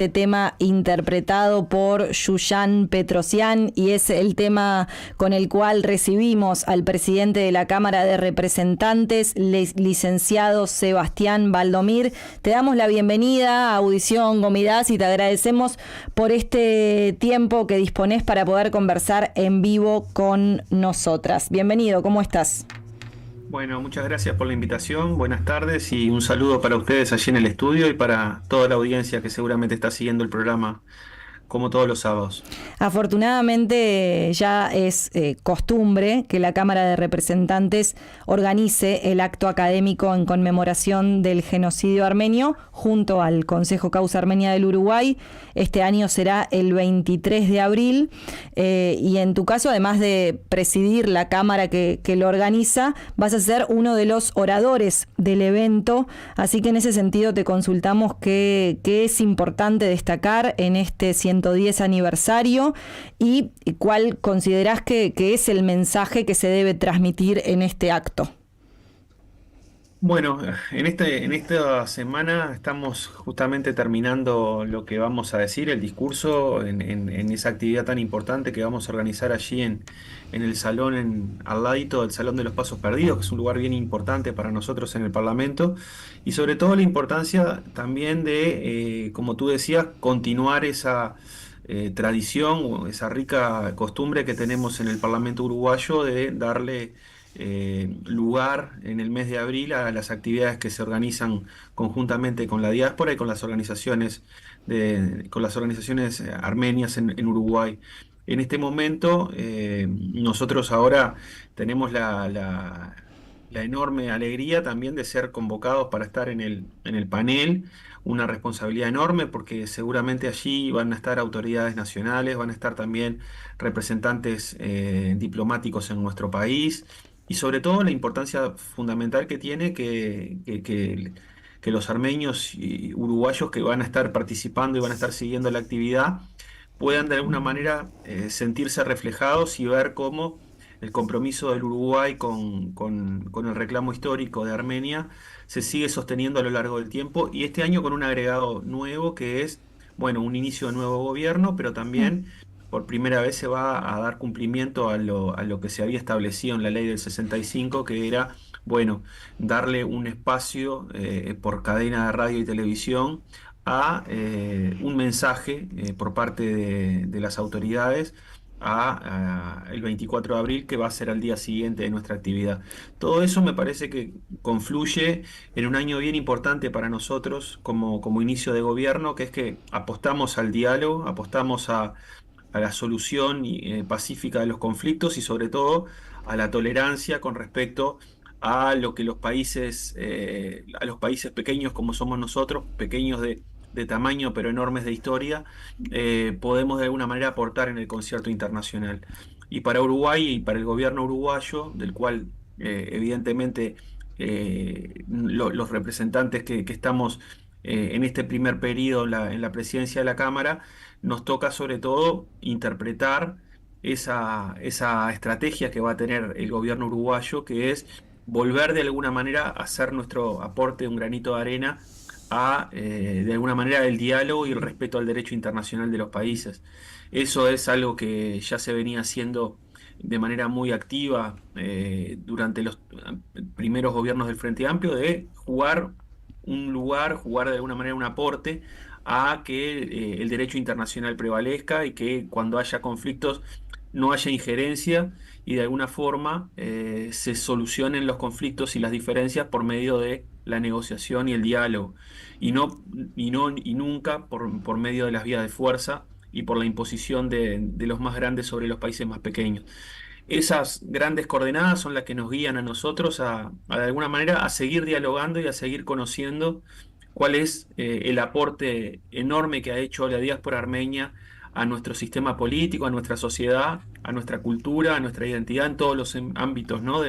Este tema interpretado por Yuyan Petrosian y es el tema con el cual recibimos al presidente de la Cámara de Representantes, licenciado Sebastián Valdomir. Te damos la bienvenida a Audición Gomidas y te agradecemos por este tiempo que disponés para poder conversar en vivo con nosotras. Bienvenido, ¿cómo estás? Bueno, muchas gracias por la invitación, buenas tardes y un saludo para ustedes allí en el estudio y para toda la audiencia que seguramente está siguiendo el programa como todos los sábados. Afortunadamente ya es costumbre que la Cámara de Representantes organice el acto académico en conmemoración del genocidio armenio junto al Consejo Causa Armenia del Uruguay. Este año será el 23 de abril y en tu caso, además de presidir la Cámara que lo organiza, vas a ser uno de los oradores del evento, así que en ese sentido te consultamos qué es importante destacar en este 110 aniversario y cuál considerás que es el mensaje que se debe transmitir en este acto. Bueno, en esta semana estamos justamente terminando lo que vamos a decir, el discurso en esa actividad tan importante que vamos a organizar allí en el salón, al ladito del Salón de los Pasos Perdidos, que es un lugar bien importante para nosotros en el Parlamento, y sobre todo la importancia también de, como tú decías, continuar esa tradición o esa rica costumbre que tenemos en el Parlamento uruguayo de darle lugar en el mes de abril a las actividades que se organizan conjuntamente con la diáspora y con las organizaciones armenias en Uruguay. En este momento, nosotros ahora tenemos la enorme alegría también de ser convocados para estar en el panel, una responsabilidad enorme porque seguramente allí van a estar autoridades nacionales, van a estar también representantes diplomáticos en nuestro país y sobre todo la importancia fundamental que tiene que los armenios y uruguayos que van a estar participando y van a estar siguiendo la actividad puedan de alguna manera sentirse reflejados y ver cómo el compromiso del Uruguay con el reclamo histórico de Armenia se sigue sosteniendo a lo largo del tiempo y este año con un agregado nuevo que es, bueno, un inicio de nuevo gobierno, pero también por primera vez se va a dar cumplimiento a lo que se había establecido en la ley del 65, que era, bueno, darle un espacio por cadena de radio y televisión a un mensaje por parte de las autoridades el 24 de abril, que va a ser al día siguiente de nuestra actividad. Todo eso me parece que confluye en un año bien importante para nosotros como inicio de gobierno, que es que apostamos al diálogo, apostamos a la solución pacífica de los conflictos y sobre todo a la tolerancia con respecto a lo que a los países pequeños como somos nosotros, pequeños de tamaño pero enormes de historia, podemos de alguna manera aportar en el concierto internacional. Y para Uruguay y para el gobierno uruguayo, del cual evidentemente los representantes que estamos en este primer periodo en la presidencia de la Cámara, nos toca sobre todo interpretar esa estrategia que va a tener el gobierno uruguayo, que es volver de alguna manera a hacer nuestro aporte, un granito de arena, de alguna manera, el diálogo y el respeto al derecho internacional de los países. Eso es algo que ya se venía haciendo de manera muy activa durante los primeros gobiernos del Frente Amplio, de jugar un lugar, jugar de alguna manera un aporte a que el derecho internacional prevalezca y que cuando haya conflictos no haya injerencia y de alguna forma se solucionen los conflictos y las diferencias por medio de la negociación y el diálogo y nunca por medio de las vías de fuerza y por la imposición de los más grandes sobre los países más pequeños. Esas grandes coordenadas son las que nos guían a nosotros de alguna manera a seguir dialogando y a seguir conociendo cuál es el aporte enorme que ha hecho la diáspora armenia a nuestro sistema político, a nuestra sociedad, a nuestra cultura, a nuestra identidad en todos los ámbitos, ¿no?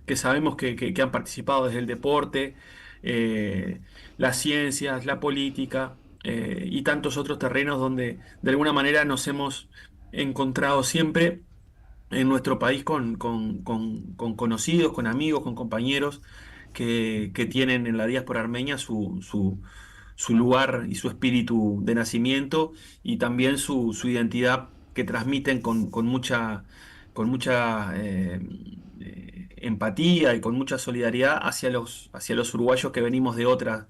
Que sabemos que han participado desde el deporte, eh, las ciencias, la política y tantos otros terrenos donde de alguna manera nos hemos encontrado siempre en nuestro país con conocidos, con amigos, con compañeros que tienen en la diáspora armenia su lugar y su espíritu de nacimiento y también su identidad que transmiten con mucha empatía y con mucha solidaridad hacia los uruguayos que venimos de otras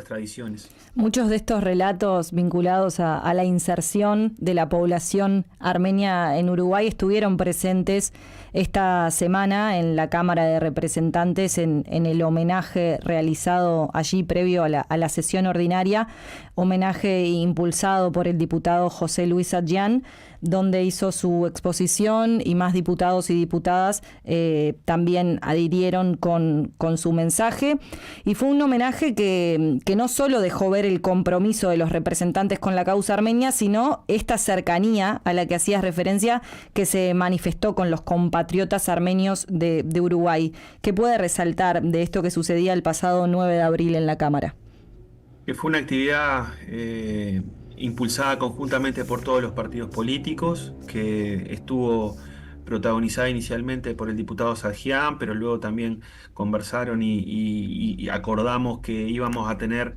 tradiciones. Muchos de estos relatos vinculados a la inserción de la población armenia en Uruguay estuvieron presentes esta semana en la Cámara de Representantes en el homenaje realizado allí previo a la sesión ordinaria, homenaje impulsado por el diputado José Luis Adjian, donde hizo su exposición y más diputados y diputadas también adhirieron con su mensaje. Y fue un homenaje que no solo dejó ver el compromiso de los representantes con la causa armenia, sino esta cercanía a la que hacías referencia que se manifestó con los compatriotas armenios de Uruguay. ¿Qué puede resaltar de esto que sucedía el pasado 9 de abril en la Cámara? Que fue una actividad impulsada conjuntamente por todos los partidos políticos, que estuvo protagonizada inicialmente por el diputado Sadjian, pero luego también conversaron y acordamos que íbamos a tener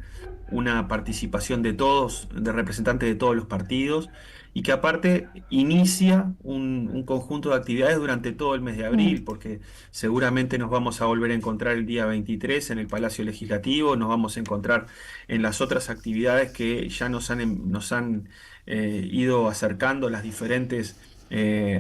una participación de todos, de representantes de todos los partidos, y que aparte inicia un conjunto de actividades durante todo el mes de abril, porque seguramente nos vamos a volver a encontrar el día 23 en el Palacio Legislativo, nos vamos a encontrar en las otras actividades que ya nos han ido acercando las diferentes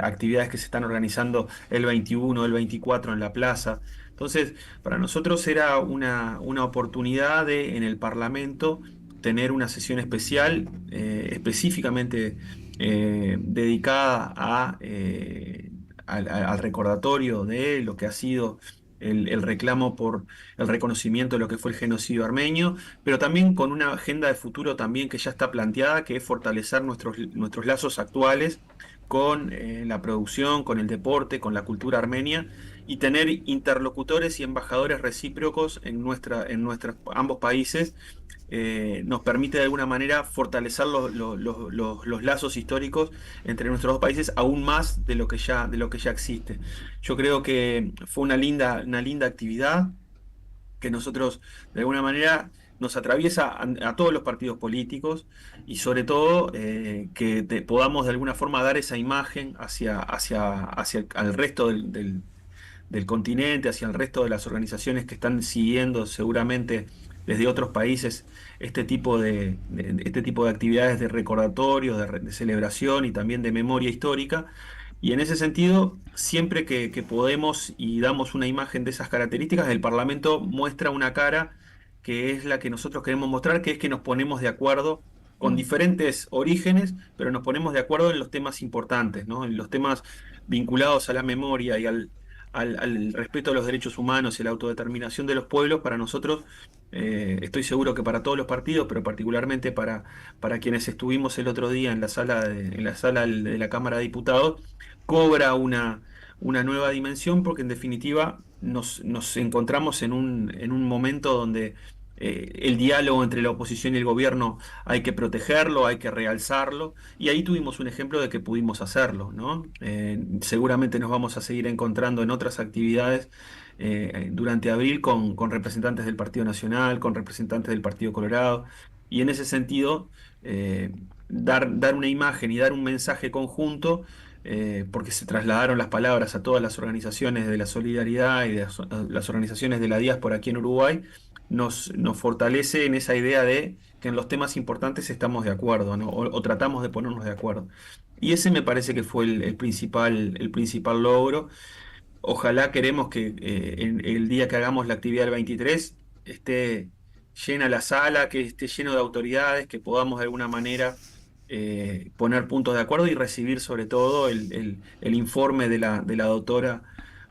actividades que se están organizando el 21, el 24 en la plaza. Entonces, para nosotros era una oportunidad de, en el Parlamento, tener una sesión especial específicamente dedicada al recordatorio de lo que ha sido el reclamo por el reconocimiento de lo que fue el genocidio armenio, pero también con una agenda de futuro también que ya está planteada, que es fortalecer nuestros lazos actuales con la producción, con el deporte, con la cultura armenia, y tener interlocutores y embajadores recíprocos en nuestros ambos países. Nos permite de alguna manera fortalecer los lazos históricos entre nuestros dos países aún más de lo que ya existe. Yo creo que fue una linda actividad que nosotros de alguna manera nos atraviesa a todos los partidos políticos, y sobre todo que podamos de alguna forma dar esa imagen al resto del continente, hacia el resto de las organizaciones que están siguiendo seguramente desde otros países este tipo de actividades de recordatorio, de celebración y también de memoria histórica. Y en ese sentido, siempre que podemos y damos una imagen de esas características, el Parlamento muestra una cara que es la que nosotros queremos mostrar, que es que nos ponemos de acuerdo con diferentes orígenes, pero nos ponemos de acuerdo en los temas importantes, ¿no? En los temas vinculados a la memoria y al respeto a los derechos humanos y a la autodeterminación de los pueblos. Para nosotros, estoy seguro que para todos los partidos, pero particularmente para quienes estuvimos el otro día en la sala de la Cámara de Diputados, cobra una nueva dimensión, porque en definitiva nos encontramos en un momento donde el diálogo entre la oposición y el gobierno hay que protegerlo, hay que realzarlo, y ahí tuvimos un ejemplo de que pudimos hacerlo, ¿no? Seguramente nos vamos a seguir encontrando en otras actividades durante abril con representantes del Partido Nacional, con representantes del Partido Colorado, y en ese sentido dar una imagen y dar un mensaje conjunto, porque se trasladaron las palabras a todas las organizaciones de la solidaridad y de las organizaciones de la diáspora aquí en Uruguay. Nos fortalece en esa idea de que en los temas importantes estamos de acuerdo, ¿no? O tratamos de ponernos de acuerdo. Y ese me parece que fue el principal logro. Ojalá, queremos que el día que hagamos la actividad del 23 esté llena la sala, que esté lleno de autoridades, que podamos de alguna manera poner puntos de acuerdo y recibir sobre todo el informe de la doctora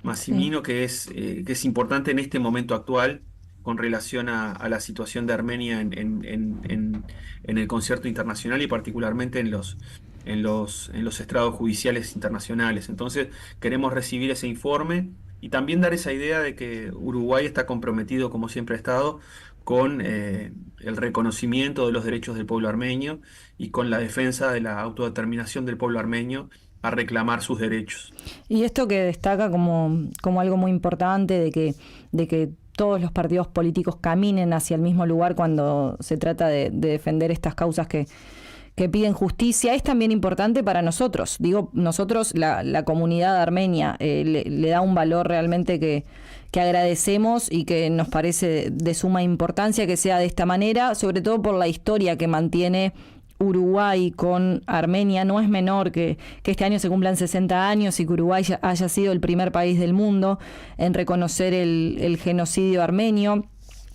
Sí. Massimino, que es importante en este momento actual con relación a la situación de Armenia en el concierto internacional, y particularmente en los estrados judiciales internacionales. Entonces, queremos recibir ese informe y también dar esa idea de que Uruguay está comprometido, como siempre ha estado, con el reconocimiento de los derechos del pueblo armenio y con la defensa de la autodeterminación del pueblo armenio a reclamar sus derechos. Y esto que destaca como algo muy importante de que todos los partidos políticos caminen hacia el mismo lugar cuando se trata de defender estas causas que piden justicia. Es también importante para nosotros. Digo, nosotros, la comunidad armenia, le da un valor realmente que agradecemos y que nos parece de suma importancia que sea de esta manera, sobre todo por la historia que mantiene Uruguay con Armenia. No es menor que este año se cumplan 60 años y que Uruguay haya sido el primer país del mundo en reconocer el genocidio armenio.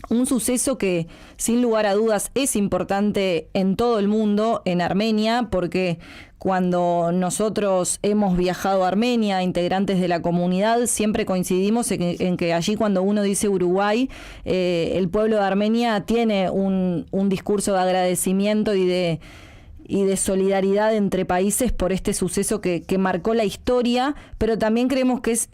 Un suceso que, sin lugar a dudas, es importante en todo el mundo, en Armenia, porque cuando nosotros hemos viajado a Armenia, integrantes de la comunidad, siempre coincidimos en que allí cuando uno dice Uruguay, el pueblo de Armenia tiene un discurso de agradecimiento y de solidaridad entre países por este suceso que marcó la historia, pero también creemos que es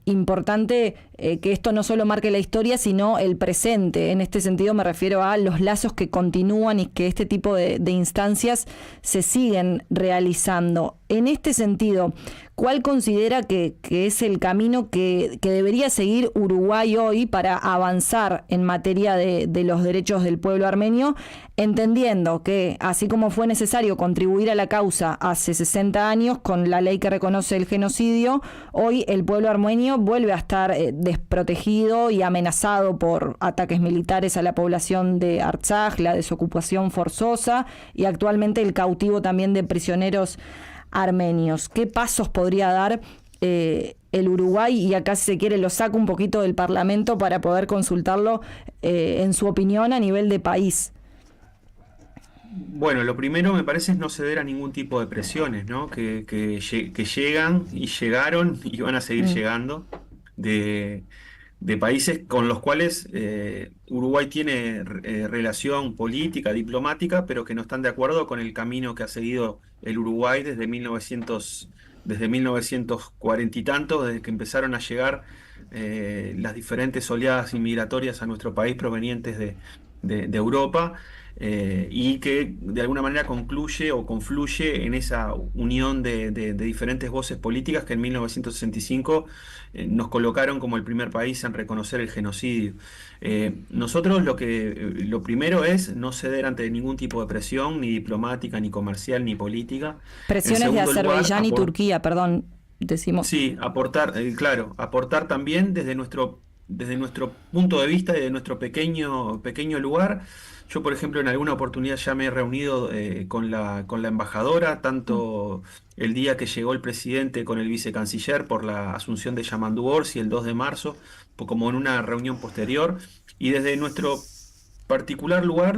importante que esto no solo marque la historia, sino el presente. En este sentido me refiero a los lazos que continúan y que este tipo de instancias se siguen realizando. En este sentido, ¿cuál considera que es el camino que debería seguir Uruguay hoy para avanzar en materia de los derechos del pueblo armenio, entendiendo que, así como fue necesario contribuir a la causa hace 60 años con la ley que reconoce el genocidio, hoy el pueblo armenio vuelve a estar desprotegido y amenazado por ataques militares a la población de Artsaj, la desocupación forzosa y actualmente el cautivo también de prisioneros armenios? ¿Qué pasos podría dar el Uruguay? Y acá, si se quiere, lo saco un poquito del Parlamento para poder consultarlo en su opinión a nivel de país. Bueno, lo primero me parece es no ceder a ningún tipo de presiones, ¿no? Que llegan y llegaron y van a seguir llegando de, de países con los cuales Uruguay tiene relación política, diplomática, pero que no están de acuerdo con el camino que ha seguido el Uruguay desde 1940 y tanto, desde que empezaron a llegar las diferentes oleadas inmigratorias a nuestro país provenientes de Europa. Y que de alguna manera concluye o confluye en esa unión de diferentes voces políticas que en 1965 nos colocaron como el primer país en reconocer el genocidio. Nosotros lo primero es no ceder ante ningún tipo de presión, ni diplomática, ni comercial, ni política. Presiones de Azerbaiyán y Turquía, perdón, decimos. Sí, aportar, claro, aportar también desde nuestro punto de vista y de nuestro pequeño lugar. Yo, por ejemplo, en alguna oportunidad ya me he reunido con la embajadora, tanto el día que llegó el presidente con el vicecanciller por la asunción de Yamandu Orsi el 2 de marzo, como en una reunión posterior. Y desde nuestro particular lugar,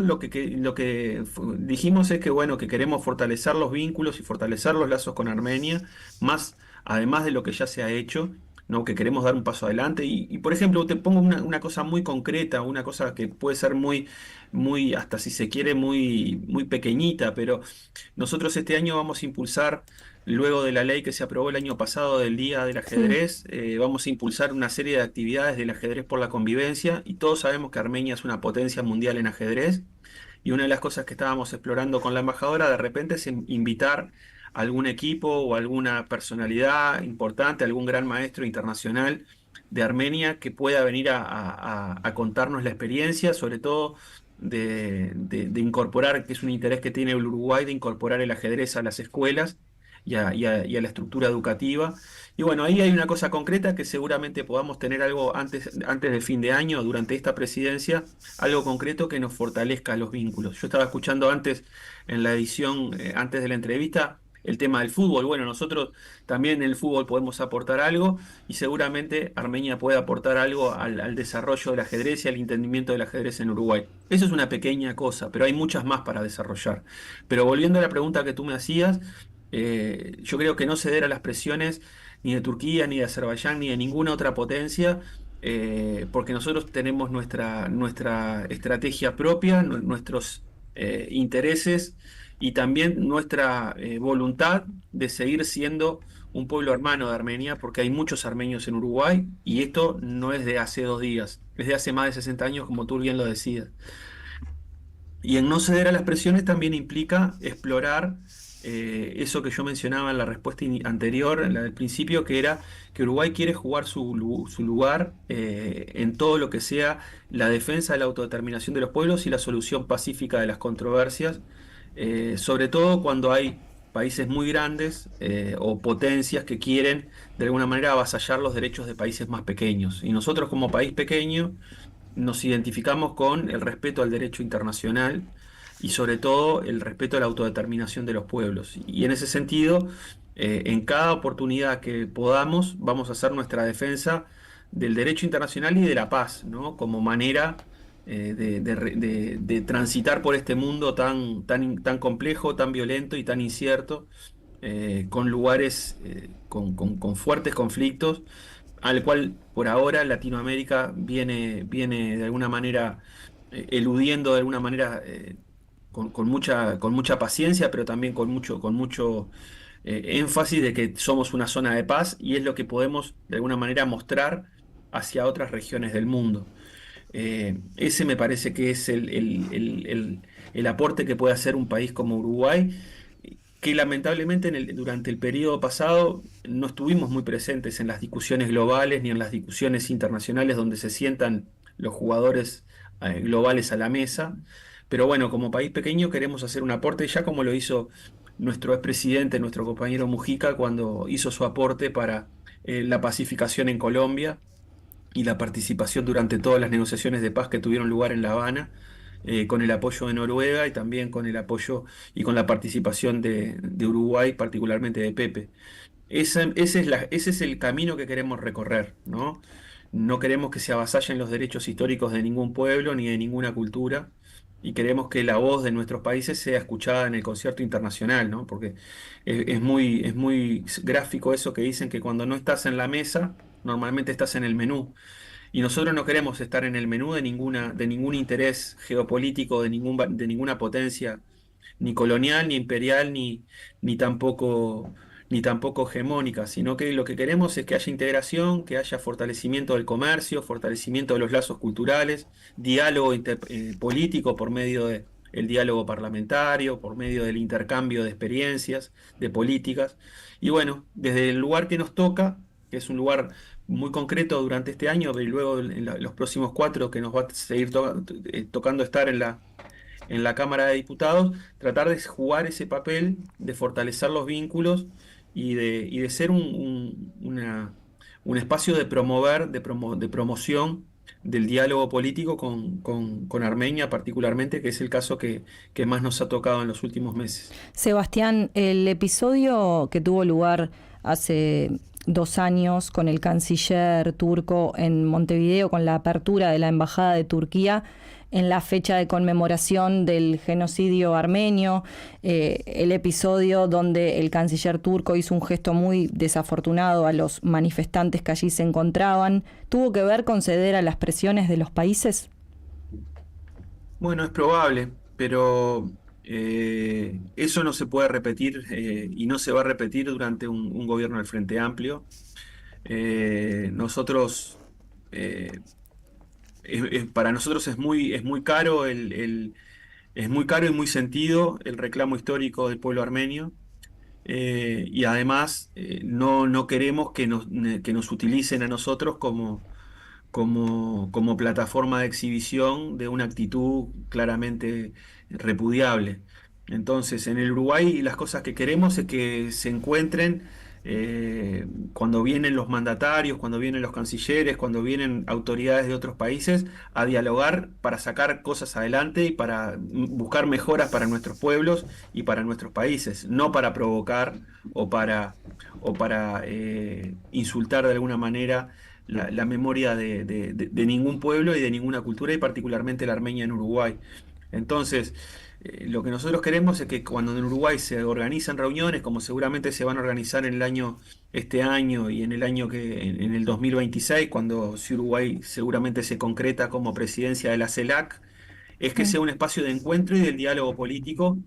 dijimos es que, bueno, que queremos fortalecer los vínculos y fortalecer los lazos con Armenia, además de lo que ya se ha hecho. ¿No? Que queremos dar un paso adelante. Por ejemplo, te pongo una cosa muy concreta, una cosa que puede ser muy, hasta si se quiere, muy pequeñita, pero nosotros este año vamos a impulsar, luego de la ley que se aprobó el año pasado del Día del Ajedrez, vamos a impulsar una serie de actividades del ajedrez por la convivencia, y todos sabemos que Armenia es una potencia mundial en ajedrez, y una de las cosas que estábamos explorando con la embajadora de repente es invitar algún equipo o alguna personalidad importante, algún gran maestro internacional de Armenia que pueda venir a contarnos la experiencia, sobre todo de incorporar, que es un interés que tiene el Uruguay, de incorporar el ajedrez a las escuelas y a la estructura educativa. Y bueno, ahí hay una cosa concreta que seguramente podamos tener algo antes del fin de año, durante esta presidencia, algo concreto que nos fortalezca los vínculos. Yo estaba escuchando antes, en la edición, antes de la entrevista, el tema del fútbol. Bueno, nosotros también en el fútbol podemos aportar algo, y seguramente Armenia puede aportar algo al desarrollo del ajedrez y al entendimiento del ajedrez en Uruguay. Eso es una pequeña cosa, pero hay muchas más para desarrollar. Pero volviendo a la pregunta que tú me hacías, yo creo que no ceder a las presiones ni de Turquía, ni de Azerbaiyán, ni de ninguna otra potencia, porque nosotros tenemos nuestra estrategia propia, nuestros intereses, y también nuestra voluntad de seguir siendo un pueblo hermano de Armenia, porque hay muchos armenios en Uruguay, y esto no es de hace 2 días, es de hace más de 60 años, como tú bien lo decías. Y en no ceder a las presiones también implica explorar eso que yo mencionaba en la respuesta anterior, la del principio, que era que Uruguay quiere jugar su lugar en todo lo que sea la defensa de la autodeterminación de los pueblos y la solución pacífica de las controversias, sobre todo cuando hay países muy grandes o potencias que quieren de alguna manera avasallar los derechos de países más pequeños. Y nosotros como país pequeño nos identificamos con el respeto al derecho internacional y sobre todo el respeto a la autodeterminación de los pueblos. Y en ese sentido, en cada oportunidad que podamos, vamos a hacer nuestra defensa del derecho internacional y de la paz, ¿no? Como manera de transitar por este mundo tan complejo, tan violento y tan incierto, con lugares con fuertes conflictos al cual por ahora Latinoamérica viene de alguna manera eludiendo de alguna manera con mucha paciencia, pero también con mucho énfasis de que somos una zona de paz y es lo que podemos de alguna manera mostrar hacia otras regiones del mundo. Ese me parece que es el aporte que puede hacer un país como Uruguay, que lamentablemente durante el periodo pasado no estuvimos muy presentes en las discusiones globales ni en las discusiones internacionales donde se sientan los jugadores globales a la mesa. Pero bueno, como país pequeño queremos hacer un aporte, ya como lo hizo nuestro expresidente, nuestro compañero Mujica, cuando hizo su aporte para la pacificación en Colombia y la participación durante todas las negociaciones de paz que tuvieron lugar en La Habana, con el apoyo de Noruega y también con el apoyo y con la participación de Uruguay, particularmente de Pepe. Ese es el camino que queremos recorrer, ¿no? No queremos que se avasallen los derechos históricos de ningún pueblo ni de ninguna cultura. Y queremos que la voz de nuestros países sea escuchada en el concierto internacional, ¿no? Porque es muy gráfico eso que dicen que cuando no estás en la mesa, normalmente estás en el menú. Y nosotros no queremos estar en el menú de ningún interés geopolítico, de ninguna potencia, ni colonial, ni imperial, ni tampoco hegemónica, sino que lo que queremos es que haya integración, que haya fortalecimiento del comercio, fortalecimiento de los lazos culturales, diálogo político por medio del diálogo parlamentario, por medio del intercambio de experiencias, de políticas. Y bueno, desde el lugar que nos toca, que es un lugar muy concreto durante este año, y luego en los próximos 4 que nos va a seguir tocando estar en la Cámara de Diputados, tratar de jugar ese papel, de fortalecer los vínculos y de ser un espacio de promover, de promoción del diálogo político con Armenia particularmente, que es el caso que más nos ha tocado en los últimos meses. Sebastián, el episodio que tuvo lugar hace 2 años con el canciller turco en Montevideo, con la apertura de la Embajada de Turquía en la fecha de conmemoración del genocidio armenio, el episodio donde el canciller turco hizo un gesto muy desafortunado a los manifestantes que allí se encontraban, ¿tuvo que ver con ceder a las presiones de los países? Bueno, es probable, pero eso no se puede repetir y no se va a repetir durante un gobierno del Frente Amplio. Nosotros, eh, para nosotros es muy caro es muy caro y muy sentido el reclamo histórico del pueblo armenio. Y además no queremos que nos utilicen a nosotros como plataforma de exhibición de una actitud claramente repudiable. Entonces, en el Uruguay las cosas que queremos es que se encuentren cuando vienen los mandatarios, cuando vienen los cancilleres, cuando vienen autoridades de otros países a dialogar para sacar cosas adelante y para buscar mejoras para nuestros pueblos y para nuestros países, no para provocar o para insultar de alguna manera la memoria de ningún pueblo y de ninguna cultura, y particularmente la armenia en Uruguay. Entonces, lo que nosotros queremos es que cuando en Uruguay se organizan reuniones, como seguramente se van a organizar este año y en en el 2026, cuando si Uruguay seguramente se concreta como presidencia de la CELAC, es que sea un espacio de encuentro y del diálogo político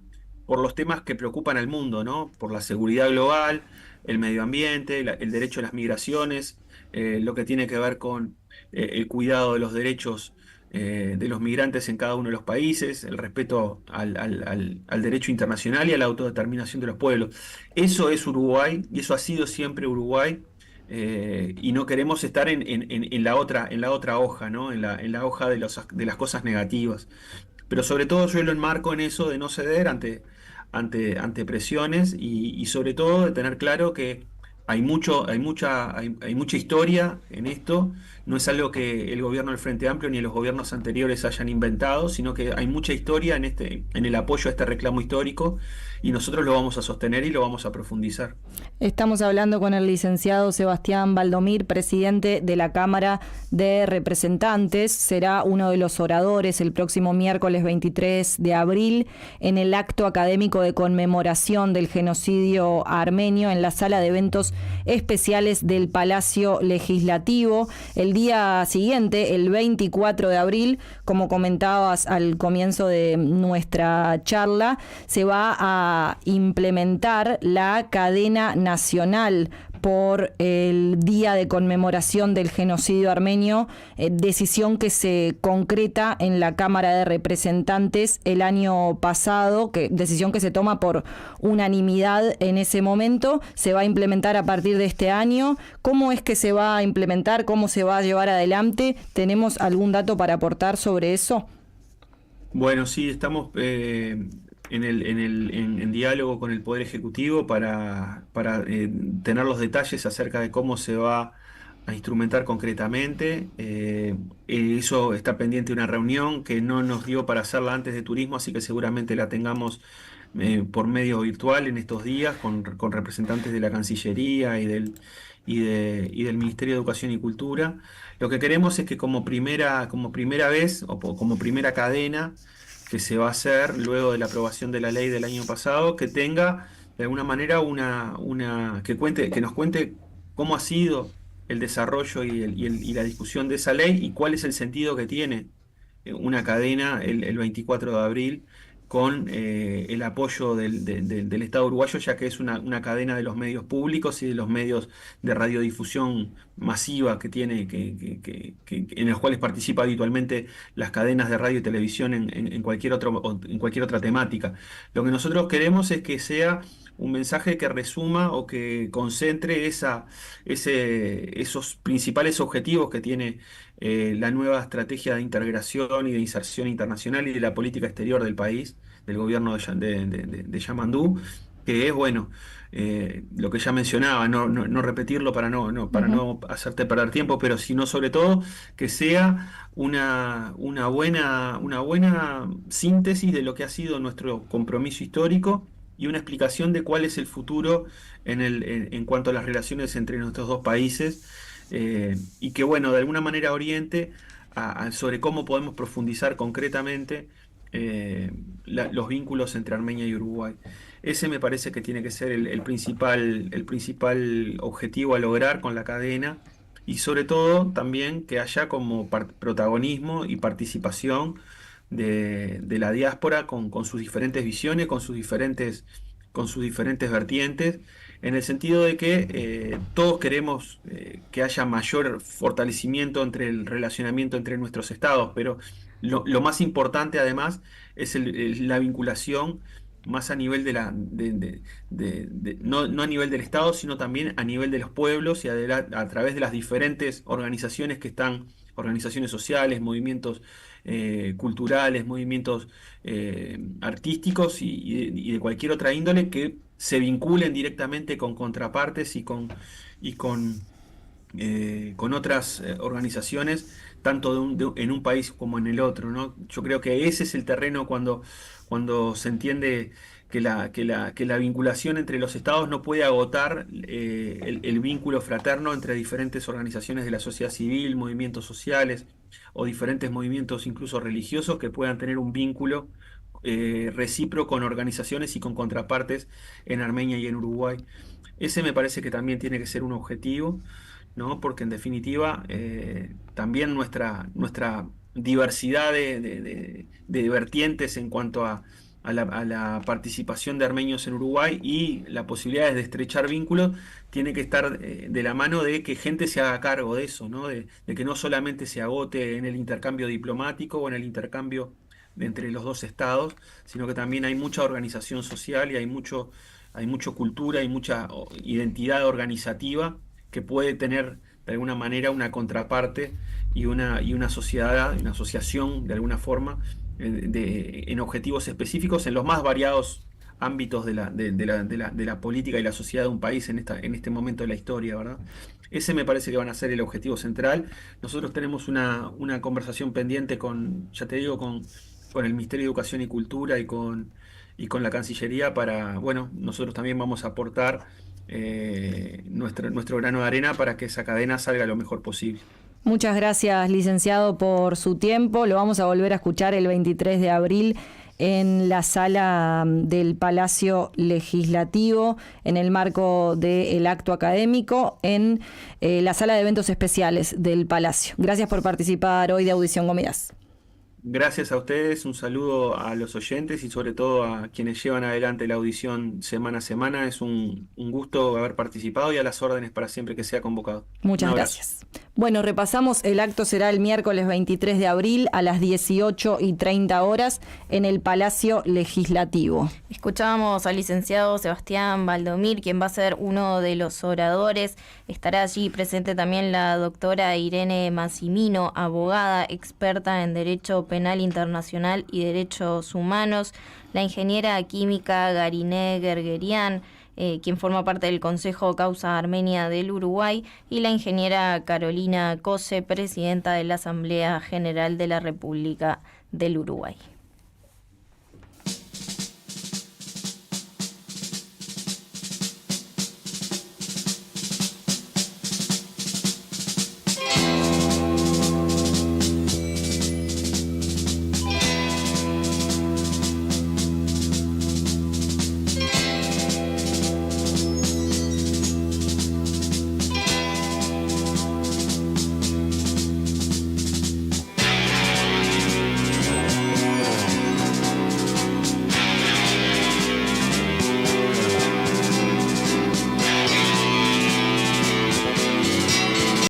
por los temas que preocupan al mundo, ¿no? Por la seguridad global, el medio ambiente, el derecho a las migraciones, lo que tiene que ver con el cuidado de los derechos de los migrantes en cada uno de los países, el respeto al derecho internacional y a la autodeterminación de los pueblos. Eso es Uruguay y eso ha sido siempre Uruguay. Y no queremos estar en la otra hoja, ¿no? En la hoja de las cosas negativas. Pero sobre todo yo lo enmarco en eso de no ceder ante presiones y sobre todo de tener claro que hay mucha historia en esto. No es algo que el gobierno del Frente Amplio ni los gobiernos anteriores hayan inventado, sino que hay mucha historia en el apoyo a este reclamo histórico y nosotros lo vamos a sostener y lo vamos a profundizar. Estamos hablando con el licenciado Sebastián Valdomir, presidente de la Cámara de Representantes. Será uno de los oradores el próximo miércoles 23 de abril en el acto académico de conmemoración del genocidio armenio en la sala de eventos especiales del Palacio Legislativo. El día siguiente, el 24 de abril, como comentabas al comienzo de nuestra charla, se va a implementar la cadena nacional por el Día de Conmemoración del Genocidio Armenio, decisión que se concreta en la Cámara de Representantes el año pasado, decisión que se toma por unanimidad en ese momento, se va a implementar a partir de este año. ¿Cómo es que se va a implementar? ¿Cómo se va a llevar adelante? ¿Tenemos algún dato para aportar sobre eso? Bueno, sí, estamos en diálogo con el Poder Ejecutivo para tener los detalles acerca de cómo se va a instrumentar concretamente. Eso está pendiente de una reunión que no nos dio para hacerla antes de turismo, así que seguramente la tengamos por medio virtual en estos días con representantes de la Cancillería y del Ministerio de Educación y Cultura. Lo que queremos es que como primera vez como primera cadena que se va a hacer luego de la aprobación de la ley del año pasado, que tenga de alguna manera que nos cuente cómo ha sido el desarrollo y la discusión de esa ley y cuál es el sentido que tiene una cadena el 24 de abril con el apoyo del Estado uruguayo, ya que es una cadena de los medios públicos y de los medios de radiodifusión masiva que tiene, en los cuales participa habitualmente las cadenas de radio y televisión en cualquier otra temática. Lo que nosotros queremos es que sea un mensaje que resuma o que concentre esos principales objetivos que tiene la nueva estrategia de integración y de inserción internacional y de la política exterior del país, del gobierno de Yamandú, que es, bueno, lo que ya mencionaba, no repetirlo para no hacerte perder tiempo, pero sino sobre todo que sea una buena síntesis de lo que ha sido nuestro compromiso histórico y una explicación de cuál es el futuro en cuanto a las relaciones entre nuestros dos países, y que, bueno, de alguna manera oriente sobre cómo podemos profundizar concretamente los vínculos entre Armenia y Uruguay. Ese me parece que tiene que ser el principal objetivo a lograr con la cadena y sobre todo también que haya como protagonismo y participación de la diáspora con sus diferentes visiones, con sus diferentes vertientes, en el sentido de que todos queremos que haya mayor fortalecimiento entre el relacionamiento entre nuestros estados, pero lo más importante además es la vinculación más a nivel no a nivel del Estado, sino también a nivel de los pueblos y a través de las diferentes organizaciones organizaciones sociales, movimientos culturales, movimientos artísticos y de cualquier otra índole que se vinculen directamente con contrapartes con otras organizaciones, tanto en un país como en el otro, ¿no? Yo creo que ese es el terreno cuando se entiende que la vinculación entre los estados no puede agotar el vínculo fraterno entre diferentes organizaciones de la sociedad civil, movimientos sociales o diferentes movimientos incluso religiosos que puedan tener un vínculo recíproco con organizaciones y con contrapartes en Armenia y en Uruguay. Ese me parece que también tiene que ser un objetivo, ¿no? Porque en definitiva también nuestra diversidad de vertientes en cuanto a a la participación de armenios en Uruguay y la posibilidad de estrechar vínculos, tiene que estar de la mano de que gente se haga cargo de eso, ¿no? De que no solamente se agote en el intercambio diplomático o en el intercambio entre los dos estados, sino que también hay mucha organización social y hay mucho cultura y mucha identidad organizativa que puede tener de alguna manera una contraparte y una sociedad, una asociación de alguna forma en objetivos específicos en los más variados ámbitos de la política y la sociedad de un país en este momento de la historia, ¿verdad? Ese me parece que van a ser el objetivo central. Nosotros tenemos una conversación pendiente ya te digo, con el Ministerio de Educación y Cultura y con la Cancillería para, bueno, nosotros también vamos a aportar nuestro grano de arena para que esa cadena salga lo mejor posible. Muchas gracias, licenciado, por su tiempo. Lo vamos a volver a escuchar el 23 de abril en la sala del Palacio Legislativo, en el marco del acto académico, en la sala de eventos especiales del Palacio. Gracias por participar hoy de Audición Comidas. Gracias a ustedes, un saludo a los oyentes y sobre todo a quienes llevan adelante la audición semana a semana. Es un gusto haber participado y a las órdenes para siempre que sea convocado. Muchas gracias. Bueno, repasamos, el acto será el miércoles 23 de abril a las 18:30 horas en el Palacio Legislativo. Escuchábamos al licenciado Sebastián Valdomir, quien va a ser uno de los oradores. Estará allí presente también la doctora Irene Massimino, abogada experta en Derecho Penal Internacional y Derechos Humanos, la ingeniera química Gariné Gergerian, quien forma parte del Consejo Causa Armenia del Uruguay, y la ingeniera Carolina Cose, presidenta de la Asamblea General de la República del Uruguay.